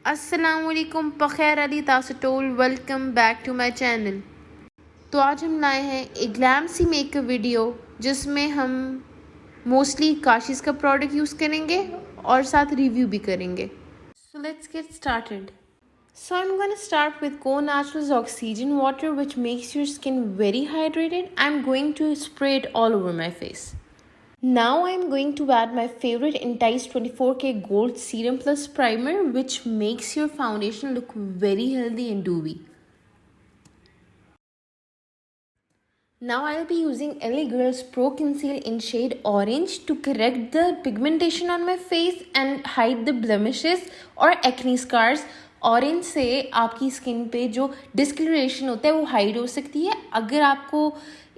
अस्सलामुअलैकुम बखैर अली तासटोल welcome back to my channel. तो आज हम लाए हैं एक ग्लैम सी मेकअप वीडियो जिसमें हम मोस्टली काशीज़ का प्रोडक्ट यूज़ करेंगे और साथ रिव्यू भी करेंगे। So let's get started. So I'm going to start with Conatural's oxygen water, which makes your skin very hydrated. I'm going to spray it all over my face. Now I'm going to add my favorite ENTICE 24K Gold Serum Plus Primer, which makes your foundation look very healthy and dewy. Now I'll be using LA Girl's PRO.CONCEAL in shade Orange to correct the pigmentation on my face and hide the blemishes or acne scars. Orange से आपकी skin पे जो discolouration होता है वो hide हो सकती है। अगर आपको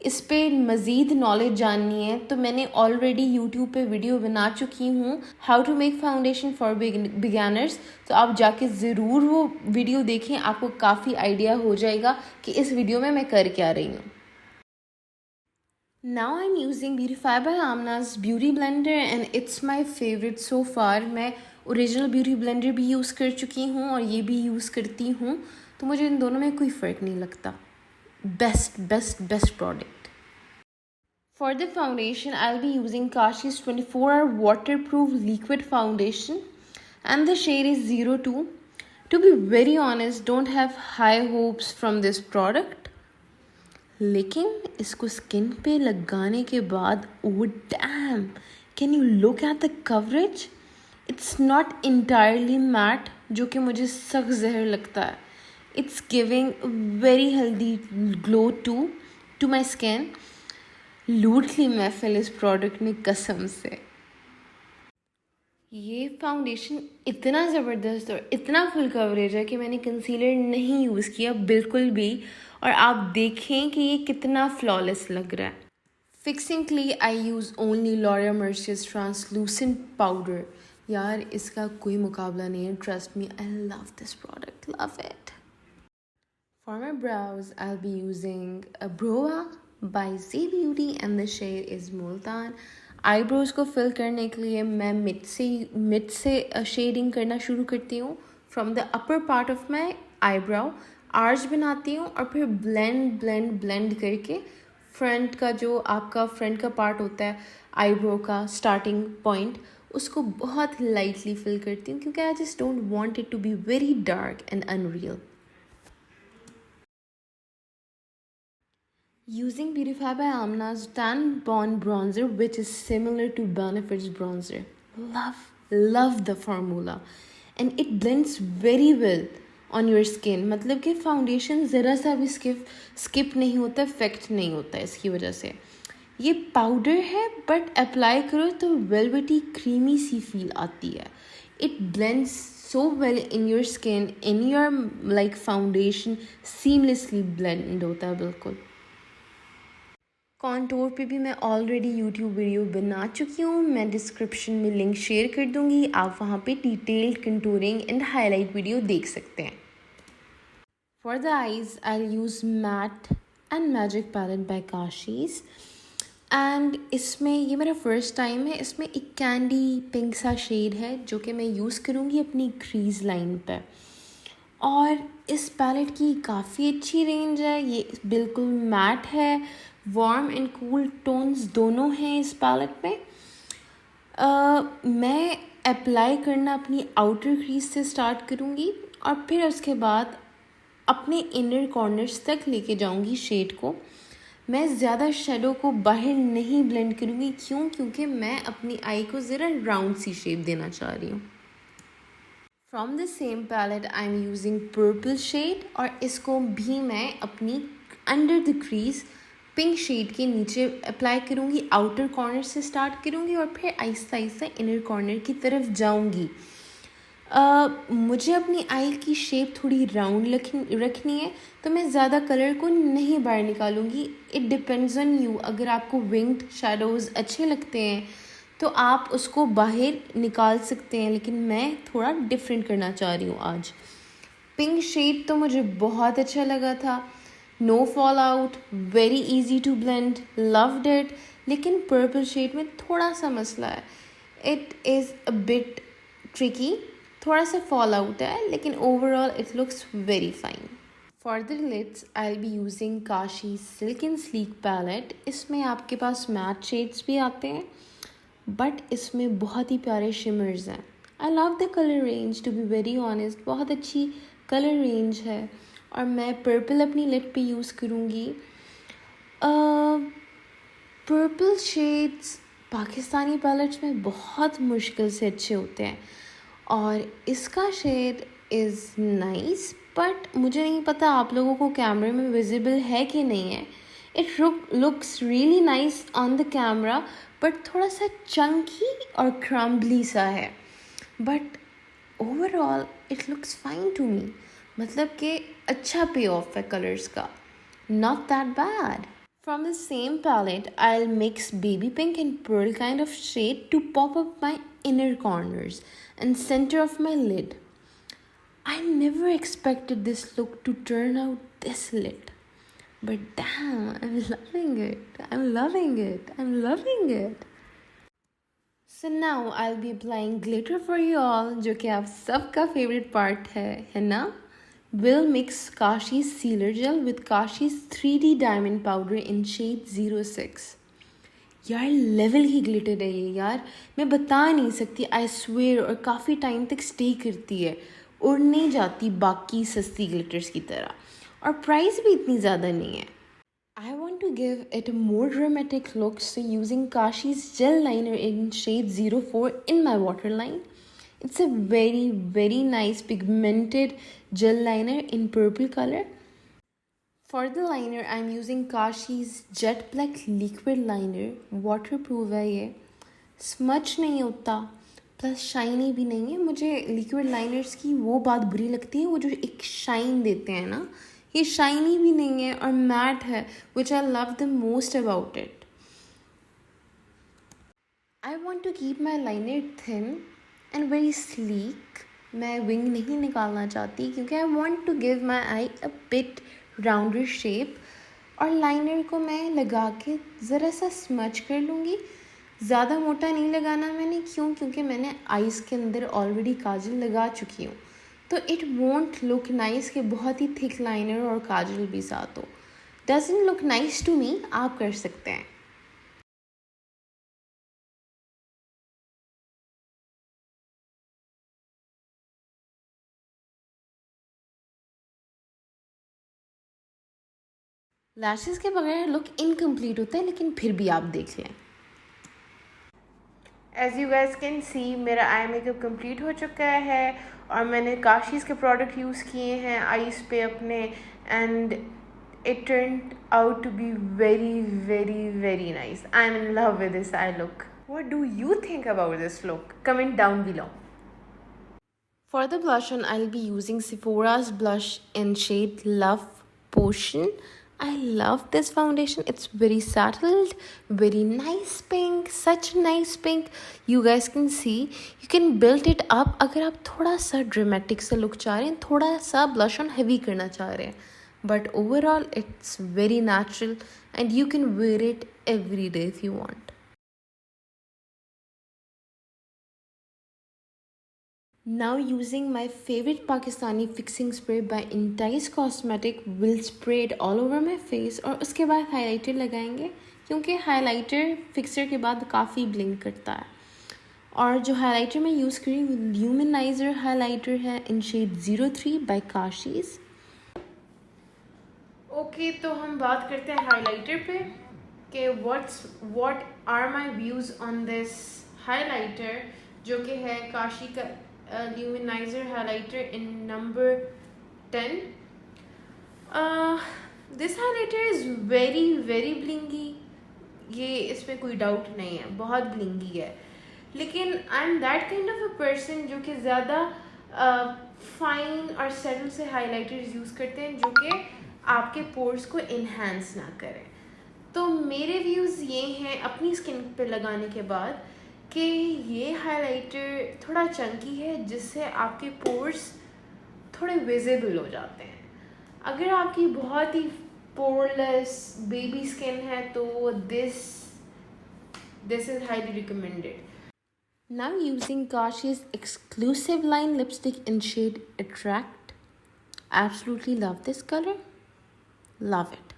इस पे मज़ीद नॉलेज जाननी है तो मैंने ऑलरेडी यूट्यूब पे वीडियो बना चुकी हूँ how to make foundation for beginners, तो आप जाके ज़रूर वो वीडियो देखें, आपको काफ़ी आइडिया हो जाएगा कि इस वीडियो में मैं कर क्या रही हूँ। Now I'm using Beautify by Amna's Beauty Blender and it's my favorite so far. मैं ओरिजिनल ब्यूटी ब्लेंडर भी यूज़ कर चुकी हूँ और ये भी यूज़ करती हूँ, तो मुझे इन दोनों में कोई फ़र्क नहीं लगता। Best product. For the foundation I will be using Kashee'S 24-hour waterproof liquid foundation and the shade is 02. To be very honest, don't have high hopes from this product, लेकिन इसको स्किन पे लगाने के बाद oh damn, can you look at the coverage. It's not entirely matte, जो कि मुझे सख्त जहर लगता है। It's giving very healthy glow to my skin. लूट ली महफिल इस प्रोडक्ट ने कसम से। ये फाउंडेशन इतना ज़बरदस्त और इतना फुल कवरेज है कि मैंने कंसीलर नहीं यूज़ किया बिल्कुल भी, और आप देखें कि ये कितना फ्लॉलेस लग रहा है। फिक्सिंग के लिए I use only MERCIER's translucent powder. यार इसका कोई मुकाबला नहीं है, trust me, I love this product, love it. For my brows I will be using a browa by Z Beauty and the shade is Multan. Eyebrows को फिल करने के लिए मैं मिड से शेडिंग करना शुरू करती हूँ। From the upper part of my eyebrow arch बनाती हूँ और फिर ब्लेंड करके फ्रंट का जो आपका फ्रंट का पार्ट होता है आईब्रो का स्टार्टिंग पॉइंट, उसको बहुत लाइटली फिल करती हूँ क्योंकि I just don't want it to be very dark and unreal. Using Beautify by Amna's Tan Bond Bronzer, which is similar to Benefit's bronzer. Love the formula. And it blends very well on your skin. मतलब कि foundation ज़रा सा भी skip नहीं होता, effect नहीं होता इसकी वजह से। ये पाउडर है बट अप्लाई करो तो वेलवेटी क्रीमी सी फील आती है। It blends so well in your skin, in your like foundation, seamlessly blend होता है बिल्कुल। कॉन्टोर पे भी मैं ऑलरेडी यूट्यूब वीडियो बना चुकी हूँ, मैं डिस्क्रिप्शन में लिंक शेयर कर दूँगी, आप वहाँ पे detailed contouring and highlight video देख सकते हैं। For the eyes I use matte and magic palette by Kashee'S and इसमें ये मेरा फर्स्ट टाइम है। इसमें एक कैंडी पिंक सा शेड है जो कि मैं यूज़ करूँगी अपनी क्रीज लाइन पे, और इस पैलेट की काफ़ी अच्छी रेंज है। ये बिल्कुल मैट है, वार्म एंड कूल टोन्स दोनों हैं इस पैलेट में। मैं अप्लाई करना अपनी आउटर क्रीज से स्टार्ट करूँगी और फिर उसके बाद अपने इनर कॉर्नर्स तक लेके जाऊँगी शेड को। मैं ज़्यादा शेडो को बाहर नहीं ब्लेंड करूँगी, क्योंकि मैं अपनी आई को ज़रा राउंड सी शेप देना चाह रही हूँ। From the same palette I am using purple shade, और इसको भी मैं अपनी under the crease pink shade के नीचे अप्लाई करूँगी। आउटर कॉर्नर से स्टार्ट करूँगी और फिर आहिस्ता आहिस्ता इनर कॉर्नर की तरफ जाऊँगी। मुझे अपनी आई की शेप थोड़ी राउंड रखनी है, तो मैं ज़्यादा कलर को नहीं बाहर निकालूँगी। It depends on you. अगर आपको विंग्ड शैडोज़ अच्छे लगते हैं तो आप उसको बाहर निकाल सकते हैं, लेकिन मैं थोड़ा डिफरेंट करना चाह रही हूँ आज। पिंक शेड तो मुझे बहुत अच्छा लगा था, no fall out, very easy to blend, loved it. लेकिन पर्पल शेड में थोड़ा सा मसला है, it is a bit tricky थोड़ा सा फॉल आउट है, लेकिन overall it looks very fine. For the lids I will be using Kashee silk and sleek palette. इसमें आपके पास मैट शेड्स भी आते हैं, बट इसमें बहुत ही प्यारे शिमर्स हैं. I love the colour range, to be very honest. बहुत अच्छी कलर रेंज है. और मैं पर्पल अपनी लिड पे यूज़ करूँगी. पर्पल शेड्स पाकिस्तानी पैलेट्स में बहुत मुश्किल से अच्छे होते हैं, और इसका शेड इज़ नाइस, बट मुझे नहीं पता आप लोगों को कैमरे में विजिबल है कि नहीं है. It looks really nice on the camera, but थोड़ा सा चंकी और क्रम्बली सा है. But overall it looks fine to me. मतलब कि अच्छा पे ऑफ है कलर्स का. Not that bad. From the same palette, I'll mix baby pink and pearl kind of shade to pop up my inner corners and center of my lid. I never expected this look to turn out this lit. But damn, I'm loving it. I'm loving it. I'm loving it. So now I'll be applying glitter for you all, जो कि आप सबका favorite part है ना? We'll mix Kashee'S Sealer Gel with Kashee'S 3D Diamond Powder in shade 06. यार level ही glitter है ये यार, मैं बता नहीं सकती. I swear. और काफ़ी टाइम तक स्टे करती है, उड़ नहीं जाती बाकी सस्ती ग्लिटर्स की तरह, और प्राइस भी इतनी ज़्यादा नहीं है. I want to give it a more dramatic look, so using Kashee'S Gel Liner in shade 04 in my waterline. It's a very, very nice pigmented gel liner in purple color. For the liner, I'm using Kashee'S Jet Black Liquid Liner. Waterproof है ये, smudge नहीं होता, plus shiny भी नहीं है. मुझे liquid liners की वो बात बुरी लगती है, वो जो एक शाइन देते हैं ना. ये शाइनी भी नहीं है और मैट है, which I love the most about it. I want to keep my liner thin and very sleek. मैं विंग नहीं निकालना चाहती, क्योंकि I want to give my eye a bit rounder shape. और लाइनर को मैं लगा के ज़रा सा स्मच कर लूँगी. ज़्यादा मोटा नहीं लगाना मैंने. क्योंकि मैंने आइज़ के अंदर ऑलरेडी काजल लगा चुकी हूँ, तो इट वोंट लुक नाइस कि बहुत ही थिक लाइनर और काजल भी साथ हो. Doesn't look nice to me. आप कर सकते हैं. लैशेस के बगैर लुक इनकम्प्लीट होता है, लेकिन फिर भी आप देख लें. As you guys can see, मेरा आई मेकअप कंप्लीट हो चुका है, और मैंने काशीज़ के प्रोडक्ट यूज़ किए हैं आईज पे अपने, and it turned out to be very very very nice. I am in love with this eye look. What do you think about this look? Comment down below. For the blush on, I'll be using Sephora's blush in shade Love Potion. I love this foundation. It's very settled, very nice pink, such a nice pink. You guys can see, you can build it up. अगर आप थोड़ा सा dramatic सा look चाह रहे हैं, थोड़ा सा blush on heavy करना चाह रहे हैं, but overall it's very natural and you can wear it every day if you want. Now using my favorite Pakistani fixing spray by ENTICE Cosmetic, will spray it all over my face, और उसके बाद highlighter लगाएंगे, क्योंकि highlighter fixer के बाद काफ़ी blink करता है. और जो हाइलाइटर मैं यूज़ करी वो ल्यूमिनाइजर हाइलाइटर है in shade 03 by Kashee's. Okay, तो हम बात करते हैं हाइलाइटर पे कि what are my views on this highlighter, जो कि है काशी का luminizer highlighter in number 10. This highlighter is very very blingy. ये इसमें कोई डाउट नहीं है, बहुत ब्लिंगी है. लेकिन I am that kind of a person जो कि ज़्यादा फाइन और सेटल से हाइलाइटर्स यूज़ करते हैं, जो कि आपके पोर्स को इन्हांस ना करें. तो मेरे व्यूज़ ये हैं अपनी स्किन पे लगाने के बाद कि ये हाइलाइटर थोड़ा चंकी है, जिससे आपके पोर्स थोड़े विजिबल हो जाते हैं. अगर आपकी बहुत ही पोरलेस बेबी स्किन है तो this is highly recommended. Now using Kashee'S exclusive line lipstick in shade Attract. Absolutely love this color. Love it.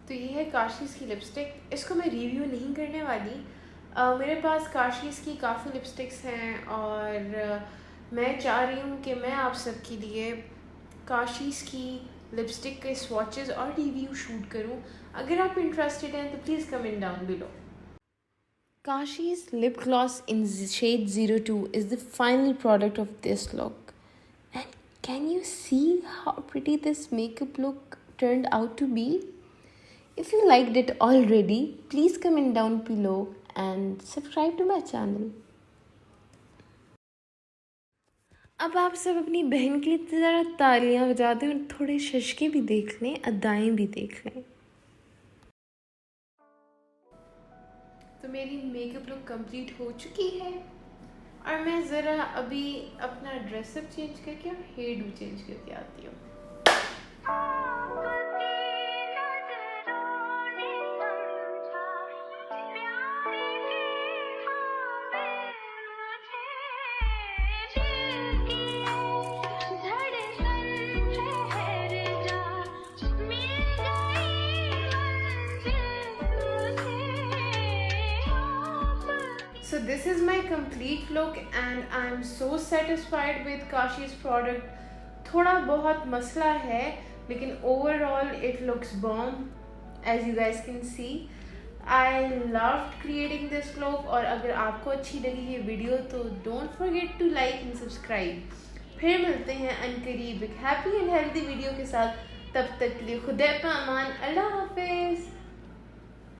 तो ये है काशीज़ की लिपस्टिक। इसको मैं रिव्यू नहीं करने वाली। मेरे पास काशीज़ की काफ़ी लिपस्टिक्स हैं और मैं चाह रही हूँ कि मैं आप सबके लिए काशीज़ की लिपस्टिक के स्वॉचेस और रिव्यू शूट करूँ। अगर आप इंटरेस्टेड हैं तो please comment down below. Kashee'S lip gloss in shade 02 is the final product of this look. And can you see how pretty this makeup look turned out to be? If you liked it already, please comment down below and subscribe to my channel. अब आप सब अपनी बहन के लिए ज़रा तालियां बजा दें और थोड़े शशके भी देख लें, अदाएं भी देख लें। तो मेरी मेकअप लुक कंप्लीट हो चुकी है और मैं ज़रा अभी अपना ड्रेसअप चेंज करके और हेयर डू चेंज करके आती हूँ। So this is my complete look and I am so satisfied with Kashee'S product. थोड़ा बहुत मसला है लेकिन overall it looks bomb as you guys can see. I loved creating this look और अगर आपको अच्छी लगी ये वीडियो तो don't forget to like and subscribe. फिर मिलते हैं अनकरीब एक हैप्पी एंड हेल्दी वीडियो के साथ। तब तक के लिए खुदा पे अमान। अल्लाह हाफिज़।